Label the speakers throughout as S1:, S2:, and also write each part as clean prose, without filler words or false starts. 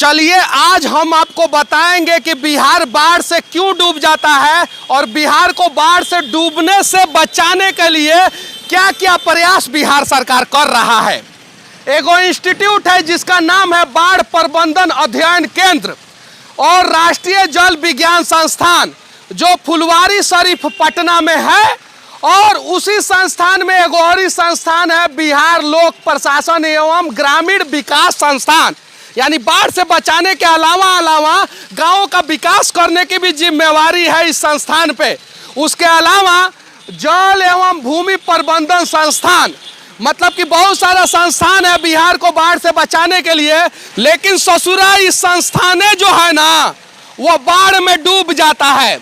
S1: चलिए आज हम आपको बताएंगे कि बिहार बाढ़ से क्यों डूब जाता है और बिहार को बाढ़ से डूबने से बचाने के लिए क्या क्या प्रयास बिहार सरकार कर रहा है। एगो इंस्टीट्यूट है जिसका नाम है बाढ़ प्रबंधन अध्ययन केंद्र और राष्ट्रीय जल विज्ञान संस्थान जो फुलवारी शरीफ पटना में है, और उसी संस्थान में एगो और संस्थान है बिहार लोक प्रशासन एवं ग्रामीण विकास संस्थान, यानी बाढ़ से बचाने के अलावा गांवों का विकास करने की भी जिम्मेवारी है इस संस्थान पे। उसके अलावा जल एवं भूमि प्रबंधन संस्थान, मतलब कि बहुत सारा संस्थान है बिहार को बाढ़ से बचाने के लिए, लेकिन ससुरा इस संस्थाने जो है ना वो बाढ़ में डूब जाता है।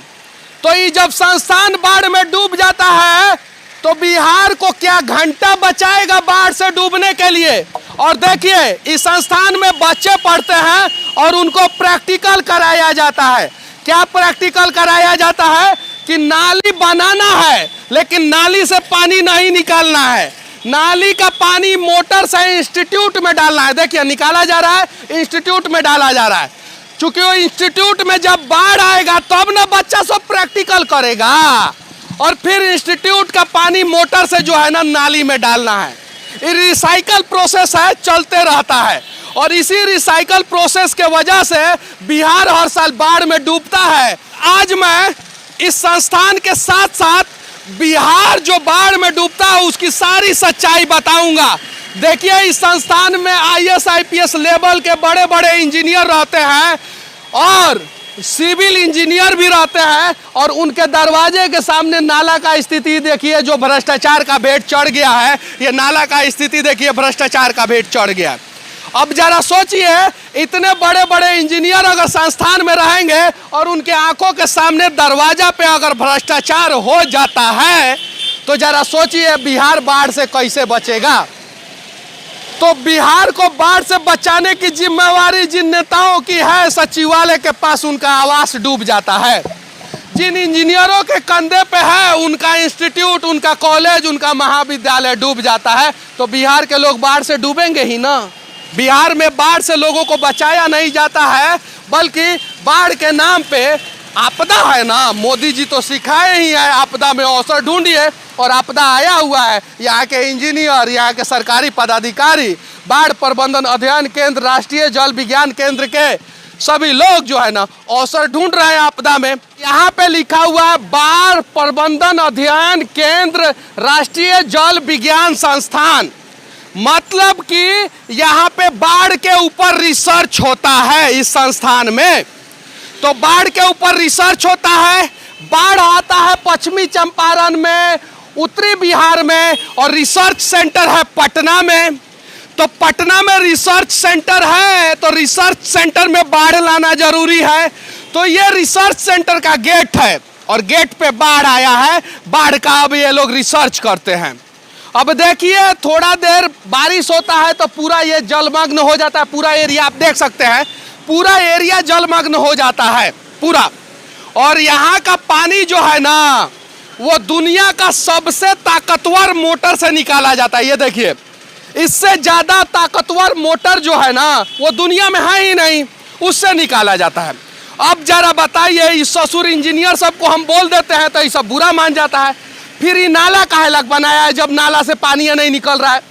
S1: तो ये जब संस्थान बाढ़ में डूब जाता है तो बिहार को क्या घंटा बचाएगा बाढ़ से डूबने के लिए। और देखिए इस संस्थान में बच्चे पढ़ते हैं और उनको प्रैक्टिकल कराया जाता है। क्या प्रैक्टिकल कराया जाता है कि नाली बनाना है लेकिन नाली से पानी नहीं निकालना है, नाली का पानी मोटर से इंस्टीट्यूट में डालना है। देखिए निकाला जा रहा है, इंस्टीट्यूट में डाला जा रहा है। चूंकि वो इंस्टीट्यूट में जब बाढ़ आएगा तब ना बच्चा सब प्रैक्टिकल करेगा, और फिर इंस्टीट्यूट का पानी मोटर से जो है ना नाली में डालना है। ये रिसाइकल प्रोसेस है, चलते रहता है, और इसी रिसाइकल प्रोसेस के वजह से बिहार हर साल बाढ़ में डूबता है। आज मैं इस संस्थान के साथ साथ बिहार जो बाढ़ में डूबता है उसकी सारी सच्चाई बताऊंगा। देखिए इस संस्थान में IAS IPS लेवल के बड़े बड़े इंजीनियर रहते हैं और सिविल इंजीनियर भी रहते हैं, और उनके दरवाजे के सामने नाला का स्थिति देखिए जो भ्रष्टाचार का भेंट चढ़ गया है। ये नाला का स्थिति देखिए भ्रष्टाचार का भेंट चढ़ गया। अब जरा सोचिए इतने बड़े बड़े इंजीनियर अगर संस्थान में रहेंगे और उनके आंखों के सामने दरवाजा पे अगर भ्रष्टाचार हो जाता है तो जरा सोचिए बिहार बाढ़ से कैसे बचेगा। तो बिहार को बाढ़ से बचाने की जिम्मेवारी जिन नेताओं की है, सचिवालय के पास उनका आवास डूब जाता है। जिन इंजीनियरों के कंधे पे है उनका इंस्टीट्यूट, उनका कॉलेज, उनका महाविद्यालय डूब जाता है। तो बिहार के लोग बाढ़ से डूबेंगे ही ना। बिहार में बाढ़ से लोगों को बचाया नहीं जाता है, बल्कि बाढ़ के नाम पे आपदा है ना, मोदी जी तो सिखाए ही है आपदा में अवसर ढूंढिए, और आपदा आया हुआ है। यहाँ के इंजीनियर, यहाँ के सरकारी पदाधिकारी, बाढ़ प्रबंधन अध्ययन केंद्र, राष्ट्रीय जल विज्ञान केंद्र के सभी लोग जो है ना अवसर ढूंढ रहे हैं आपदा में। यहाँ पे लिखा हुआ है बाढ़ प्रबंधन अध्ययन केंद्र राष्ट्रीय जल विज्ञान संस्थान, मतलब कि यहाँ पे बाढ़ के ऊपर रिसर्च होता है इस संस्थान में। तो बाढ़ के ऊपर रिसर्च होता है। बाढ़ आता है पश्चिमी चंपारण में, उत्तरी बिहार में, और रिसर्च सेंटर है पटना में। तो पटना में रिसर्च सेंटर है तो रिसर्च सेंटर में बाढ़ लाना जरूरी है। तो ये रिसर्च सेंटर का गेट है और गेट पे बाढ़ आया है। बाढ़ का अब ये लोग रिसर्च करते हैं। अब देखिए थोड़ा देर बारिश होता है तो पूरा ये जलमग्न हो जाता है। पूरा एरिया आप देख सकते हैं, पूरा एरिया जलमग्न हो जाता है पूरा। और यहाँ का पानी जो है ना वो दुनिया का सबसे ताकतवर मोटर से निकाला जाता है। ये देखिए इससे ज्यादा ताकतवर मोटर जो है ना वो दुनिया में है ही नहीं, उससे निकाला जाता है। अब जरा बताइए इस ससुर इंजीनियर सबको हम बोल देते हैं तो ये सब बुरा मान जाता है। फिर ये नाला काहे लग बनाया है जब नाला से पानी नहीं निकल रहा है।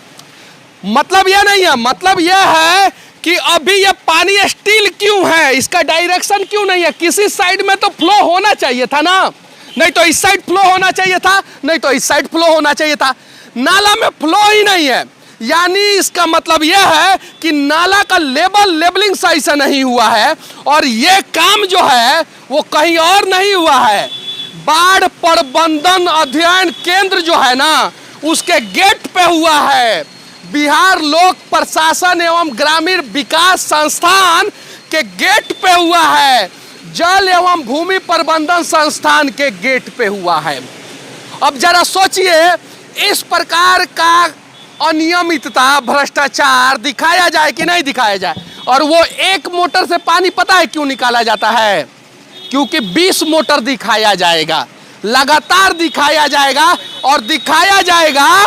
S1: मतलब ये नहीं है, मतलब ये है कि अभी ये पानी स्टील क्यों है, इसका डायरेक्शन क्यों नहीं है। किसी साइड में तो फ्लो होना चाहिए था ना, नहीं तो इस साइड फ्लो होना चाहिए था, नहीं तो इस साइड फ्लो होना चाहिए था। नाला में फ्लो ही नहीं है, यानी इसका मतलब यह है कि नाला का लेबलिंग सही से नहीं हुआ है, और ये काम जो है वो कहीं और नहीं हुआ है। बाढ़ प्रबंधन अध्ययन केंद्र जो है ना उसके गेट पे हुआ है। बिहार लोक प्रशासन एवं ग्रामीण विकास संस्थान के गेट पे हुआ है। जल एवं भूमि प्रबंधन संस्थान के गेट पे हुआ है। अब जरा सोचिए इस प्रकार का अनियमितता, भ्रष्टाचार दिखाया जाए कि नहीं दिखाया जाए। और वो एक मोटर से पानी पता है क्यों निकाला जाता है, क्योंकि 20 मोटर दिखाया जाएगा, लगातार दिखाया जाएगा, और दिखाया जाएगा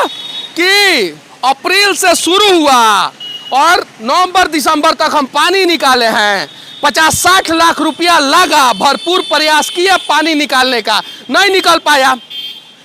S1: कि अप्रैल से शुरू हुआ और नवंबर दिसंबर तक हम पानी निकाले हैं। 50-60 लाख रुपया लगा, भरपूर प्रयास किया पानी निकालने का, नहीं निकल पाया।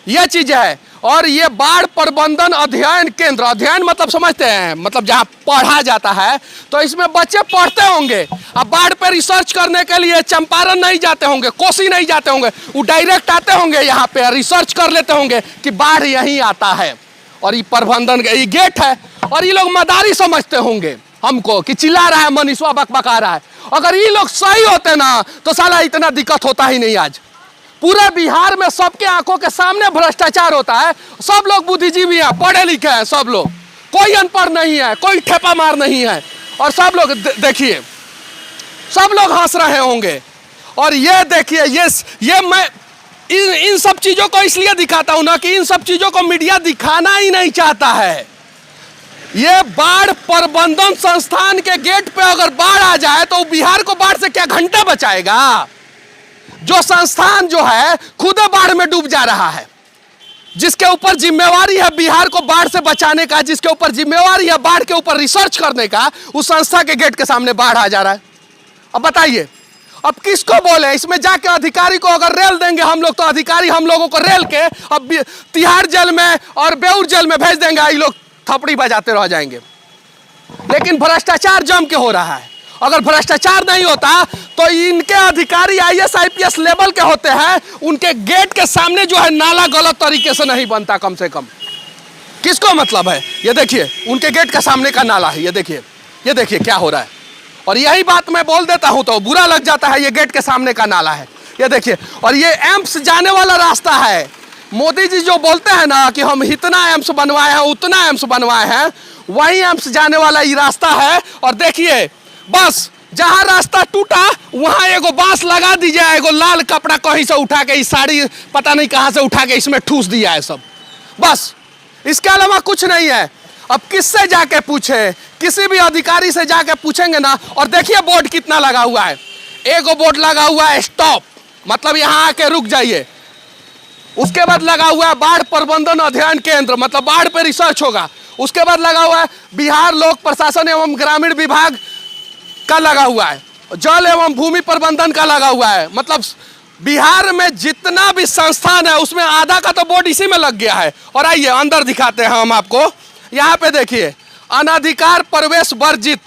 S1: यह चीज है। और ये बाढ़ प्रबंधन अध्ययन केंद्र, अध्ययन मतलब समझते हैं, मतलब जहाँ पढ़ा जाता है, तो इसमें बच्चे पढ़ते होंगे। अब बाढ़ पे रिसर्च करने के लिए चंपारण नहीं जाते होंगे, कोसी नहीं जाते होंगे, वो डायरेक्ट आते होंगे यहाँ पे, रिसर्च कर लेते होंगे कि बाढ़ यहीं आता है और ये प्रबंधन ये गेट है। और ये लोग मदारी समझते होंगे हमको कि चिल्ला रहा है मनीषवा, बकबका रहा है। अगर ये लोग सही होते ना तो साला इतना दिक्कत होता ही नहीं। आज पूरे बिहार में सबके आंखों के सामने भ्रष्टाचार होता है। सब लोग बुद्धिजीवी हैं, पढ़े लिखे हैं सब लोग, कोई अनपढ़ नहीं है, कोई ठेपा मार नहीं है। और सब लोग देखिए, सब लोग हंस रहे होंगे। और ये देखिए, ये मैं इन सब चीजों को इसलिए दिखाता हूं ना कि इन सब चीजों को मीडिया दिखाना ही नहीं चाहता है। ये बाढ़ प्रबंधन संस्थान के गेट पे अगर बाढ़ आ जाए तो बिहार को बाढ़ से क्या घंटा बचाएगा? जो संस्थान जो है खुद बाढ़ में डूब जा रहा है, जिसके ऊपर जिम्मेवारी है बिहार को बाढ़ से बचाने का, जिसके ऊपर जिम्मेवारी है बाढ़ के ऊपर रिसर्च करने का, उस संस्था के गेट के सामने बाढ़ आ जा रहा है। अब बताइए, अब किसको बोले? इसमें जाके अधिकारी को अगर रेल देंगे हम लोग तो अधिकारी हम लोगों को रेल के अब तिहाड़ जेल में और बेऊर जेल में भेज देंगे, ये लोग थपड़ी बजाते रह जाएंगे। लेकिन भ्रष्टाचार जम के हो रहा है। अगर भ्रष्टाचार नहीं होता तो इनके अधिकारी IAS IPS लेवल के होते हैं, उनके गेट के सामने जो है नाला गलत तरीके से नहीं बनता कम से कम। किसको मतलब है? ये देखिए, उनके गेट के सामने का नाला है, ये देखिए क्या हो रहा है। और यही बात मैं बोल देता हूं तो बुरा लग जाता है, ये गेट के सामने का नाला है, ये देखिए। और ये एम्स जाने वाला रास्ता है। मोदी जी जो बोलते हैं ना कि हम इतना एम्स बनवाए हैं, उतना एम्स बनवाए हैं, वही एम्स जाने वाला ये रास्ता है। और देखिए, बस जहां रास्ता टूटा वहां एगो बांस लगा दीजिए, एगो लाल कपड़ा कहीं से उठा के, इस साड़ी पता नहीं कहां से उठा के इसमें ठूस दिया है सब, बस। इसके अलावा कुछ नहीं है। अब किससे जाके पूछे? किसी भी अधिकारी से जाके पूछेंगे ना। और देखिए बोर्ड कितना लगा हुआ है, एगो बोर्ड लगा हुआ है स्टॉप, मतलब यहां आके रुक जाइए। उसके बाद लगा हुआ है बाढ़ प्रबंधन अध्ययन केंद्र, मतलब बाढ़ पे रिसर्च होगा। उसके बाद लगा हुआ है बिहार लोक प्रशासन एवं ग्रामीण विभाग का लगा हुआ है, जल एवं भूमि प्रबंधन का लगा हुआ है। मतलब बिहार में जितना भी संस्थान है उसमें आधा का तो बोर्ड इसी में लग गया है। और आइए अंदर दिखाते हैं हम आपको। यहाँ पे देखिए, अनधिकार प्रवेश वर्जित,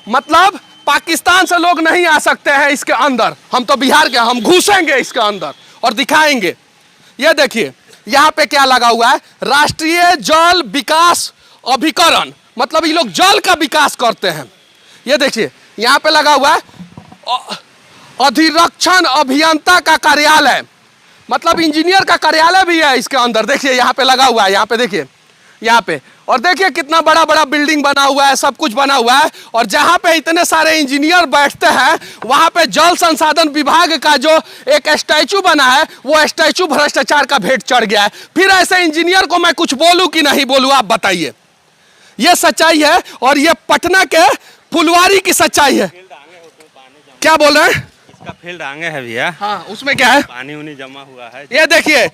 S1: मतलब पाकिस्तान से लोग नहीं आ सकते हैं इसके अंदर। हम तो बिहार के, हम घुसेंगे इसके अंदर और दिखाएंगे। ये देखिए यहाँ पे क्या लगा हुआ है, राष्ट्रीय जल विकास अभिकरण, मतलब ये लोग जल का विकास करते हैं। ये देखिए यहाँ पे लगा हुआ है अधिरक्षण अभियंता का कार्यालय, मतलब इंजीनियर का कार्यालय भी है इसके अंदर। देखिए यहाँ पे लगा हुआ है, यहाँ पे देखिए, यहाँ पे। और देखिए कितना बड़ा बड़ा बिल्डिंग बना हुआ है, सब कुछ बना हुआ है। और जहाँ पे इतने सारे इंजीनियर बैठते हैं वहाँ पे जल संसाधन विभाग का जो एक स्टैचू बना है, वो स्टैचू भ्रष्टाचार का भेंट चढ़ गया है। फिर ऐसे इंजीनियर को मैं कुछ बोलूँ कि नहीं बोलूँ, आप बताइए। ये सच्चाई है और ये पटना के फुलवारी की सच्चाई है। क्या बोल रहे हैं?
S2: इसका फील्ड आगे है भैया।
S1: हाँ, उसमें क्या है?
S2: पानी उनी जमा हुआ है।
S1: ये देखिए,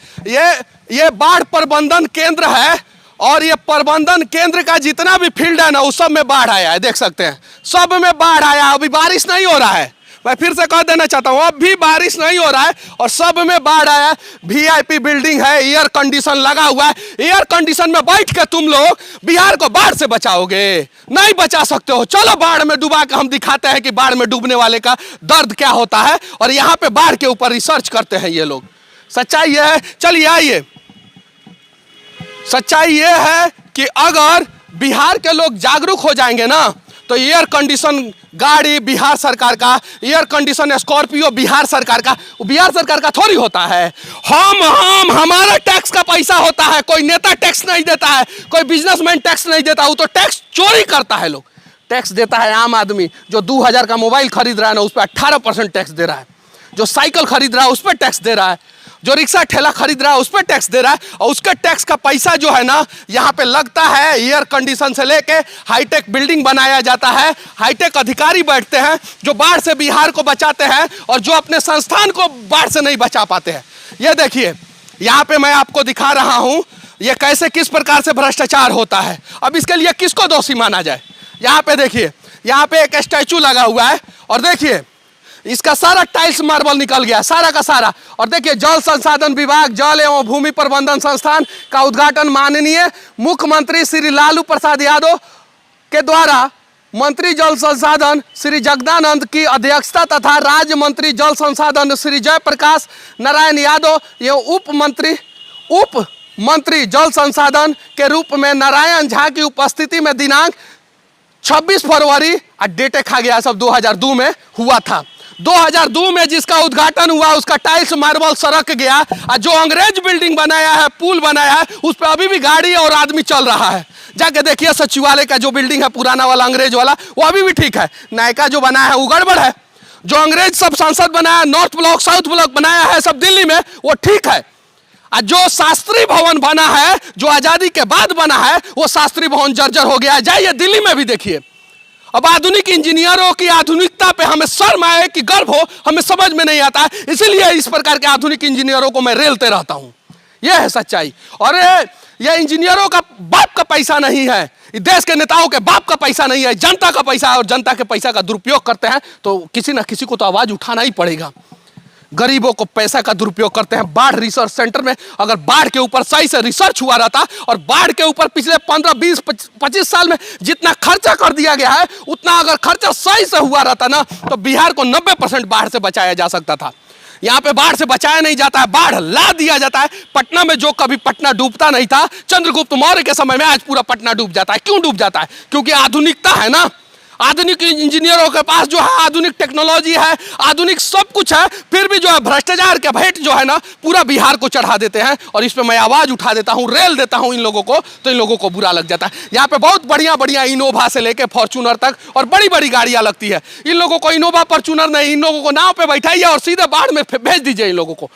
S1: ये बाढ़ प्रबंधन केंद्र है और ये प्रबंधन केंद्र का जितना भी फील्ड है ना, उस सब में बाढ़ आया है, देख सकते हैं। सब में बाढ़ आया। अभी बारिश नहीं हो रहा है, मैं फिर से कह देना चाहता हूँ, अब भी बारिश नहीं हो रहा है और सब में बाढ़ आया। VIP बिल्डिंग है, एयर कंडीशन लगा हुआ है। एयर कंडीशन में बैठ के तुम लोग बिहार को बाढ़ से बचाओगे? नहीं बचा सकते हो। चलो बाढ़ में डुबा के हम दिखाते हैं कि बाढ़ में डूबने वाले का दर्द क्या होता है। और यहाँ पे बाढ़ के ऊपर रिसर्च करते हैं ये लोग। सच्चाई ये है, चलिए आइए। सच्चाई ये है कि अगर बिहार के लोग जागरूक हो जाएंगे ना, तो एयर कंडीशन गाड़ी बिहार सरकार का, एयर कंडीशन स्कॉर्पियो बिहार सरकार का, बिहार सरकार का थोड़ी होता है। हमारा टैक्स का पैसा होता है। कोई नेता टैक्स नहीं देता है, कोई बिजनेसमैन टैक्स नहीं देता, वो तो टैक्स चोरी करता है। लोग टैक्स देता है आम आदमी। जो 2000 का मोबाइल खरीद रहा है ना, उस पर 18% टैक्स दे रहा है। जो साइकिल खरीद रहा है उस पर टैक्स दे रहा है। जो रिक्शा ठेला खरीद रहा है उस पर टैक्स दे रहा है। और उसके टैक्स का पैसा जो है ना, यहाँ पे लगता है एयर कंडीशन से लेके हाईटेक बिल्डिंग बनाया जाता है। हाईटेक अधिकारी बैठते हैं जो बाढ़ से बिहार को बचाते हैं और जो अपने संस्थान को बाढ़ से नहीं बचा पाते हैं। ये देखिए यहाँ पे मैं आपको दिखा रहा हूँ ये कैसे किस प्रकार से भ्रष्टाचार होता है। अब इसके लिए किसको दोषी माना जाए? यहाँ पे देखिए, यहाँ पे एक स्टैचू लगा हुआ है और देखिए इसका सारा टाइल्स मार्बल निकल गया, सारा का सारा। और देखिए जल संसाधन विभाग, जल एवं भूमि प्रबंधन संस्थान का उद्घाटन माननीय मुख्यमंत्री श्री लालू प्रसाद यादव के द्वारा मंत्री जल संसाधन श्री जगदानंद की अध्यक्षता तथा राज्य मंत्री जल संसाधन श्री जयप्रकाश नारायण यादव एवं उप मंत्री जल संसाधन के रूप में नारायण झा की उपस्थिति में दिनांक 26 फरवरी, डेटे खा गया सब, 2002 में हुआ था। 2002 में जिसका उद्घाटन हुआ उसका टाइल्स मार्बल सरक गया और जो अंग्रेज बिल्डिंग बनाया है, पुल बनाया है, उस पर अभी भी गाड़ी और आदमी चल रहा है। जाके देखिए सचिवालय का जो बिल्डिंग है पुराना वाला अंग्रेज वाला, वो अभी भी ठीक है। नयका जो बनाया है वो गड़बड़ है। जो अंग्रेज सब संसद बनाया, नॉर्थ ब्लॉक साउथ ब्लॉक बनाया है सब दिल्ली में, वो ठीक है। और जो शास्त्री भवन बना है, जो आजादी के बाद बना है, वो शास्त्री भवन जर्जर हो गया है। जाइए दिल्ली में भी देखिए। अब आधुनिक इंजीनियरों की आधुनिकता पे हमें शर्म आए कि गर्व हो, हमें समझ में नहीं आता है। इसीलिए इस प्रकार के आधुनिक इंजीनियरों को मैं रेलते रहता हूं। यह है सच्चाई। और यह इंजीनियरों का बाप का पैसा नहीं है, देश के नेताओं के बाप का पैसा नहीं है, जनता का पैसा है। और जनता के पैसा का दुरुपयोग करते हैं तो किसी ना किसी को तो आवाज उठाना ही पड़ेगा। गरीबों को पैसा का दुरुपयोग करते हैं। बाढ़ रिसर्च सेंटर में अगर बाढ़ के ऊपर सही से रिसर्च हुआ रहता और बाढ़ के ऊपर पिछले 15, 20, 25 साल में जितना खर्चा कर दिया गया है, उतना अगर खर्चा सही से हुआ रहता ना, तो बिहार को 90% बाढ़ से बचाया जा सकता था। यहाँ पे बाढ़ से बचाया नहीं जाता है, बाढ़ ला दिया जाता है। पटना में जो कभी पटना डूबता नहीं था, चंद्रगुप्त मौर्य के समय में आज पूरा पटना डूब जाता है। क्यों डूब जाता है? क्योंकि आधुनिकता है ना। आधुनिक इंजीनियरों के पास जो है आधुनिक टेक्नोलॉजी है, आधुनिक सब कुछ है, फिर भी जो है भ्रष्टाचार के भेंट जो है ना पूरा बिहार को चढ़ा देते हैं। और इस पे मैं आवाज उठा देता हूं, रेल देता हूं इन लोगों को, तो इन लोगों को बुरा लग जाता है। यहाँ पे बहुत बढ़िया बढ़िया इनोवा से लेके फॉर्च्यूनर तक और बड़ी बड़ी गाड़ियां लगती है। इन लोगों को इनोवा फॉर्च्यूनर नहीं, इन लोगों को नाव पे बैठाइए और सीधे बाढ़ में भेज दीजिए। इन लोगों को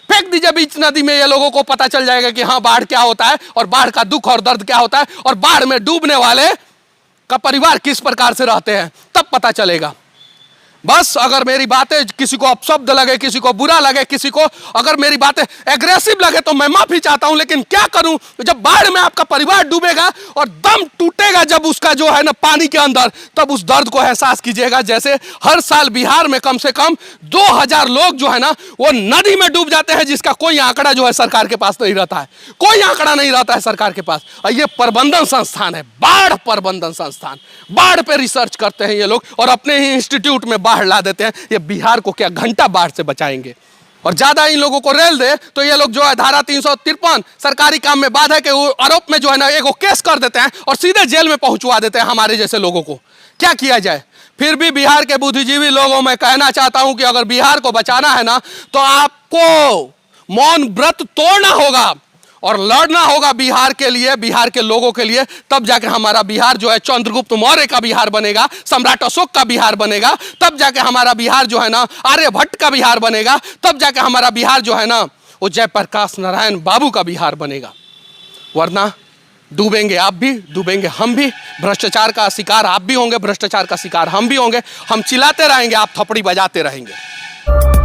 S1: फेंक दीजिए बीच नदी में। ये लोगों को पता चल जाएगा कि हाँ बाढ़ क्या होता है और बाढ़ का दुख और दर्द क्या होता है और बाढ़ में डूबने वाले का परिवार किस प्रकार से रहते हैं, तब पता चलेगा। बस अगर मेरी बातें किसी को अपशब्द लगे, किसी को बुरा लगे, किसी को अगर मेरी बातें एग्रेसिव लगे तो मैं माफी चाहता हूं। लेकिन क्या करूं, जब बाढ़ में आपका परिवार डूबेगा और दम टूटेगा जब उसका जो है ना पानी के अंदर, तब उस दर्द को एहसास कीजिएगा। जैसे हर साल बिहार में कम से कम 2000 लोग जो है ना वो नदी में डूब जाते हैं, जिसका कोई आंकड़ा जो है सरकार के पास नहीं रहता है। कोई आंकड़ा नहीं रहता है सरकार के पास। और ये प्रबंधन संस्थान है, बाढ़ प्रबंधन संस्थान। बाढ़ पे रिसर्च करते हैं ये लोग और अपने ही इंस्टीट्यूट में बाढ़ ला देते हैं। ये बिहार को क्या घंटा बाढ़ से बचाएंगे? और ज्यादा इन लोगों को रेल दे तो ये लोग जो है धारा 353 सरकारी काम में बाधा के आरोप में जो है ना एगो केस कर देते हैं और सीधे जेल में पहुंचवा देते हैं हमारे जैसे लोगों को। क्या किया जाए? फिर भी बिहार के बुद्धिजीवी लोगों में कहना चाहता हूं कि अगर बिहार को बचाना है ना तो आपको मौन व्रत तोड़ना होगा और लड़ना होगा बिहार के लिए, बिहार के लोगों के लिए। तब जाके हमारा बिहार जो है चंद्रगुप्त मौर्य का बिहार बनेगा, सम्राट अशोक का बिहार बनेगा। तब जाके हमारा बिहार जो है ना आर्यभट्ट का बिहार बनेगा। तब जाके हमारा बिहार जो है ना वो जयप्रकाश नारायण बाबू का बिहार बनेगा। वरना डूबेंगे आप भी, डूबेंगे हम भी। भ्रष्टाचार का शिकार आप भी होंगे, भ्रष्टाचार का शिकार हम भी होंगे। हम चिल्लाते रहेंगे, आप थपड़ी बजाते रहेंगे।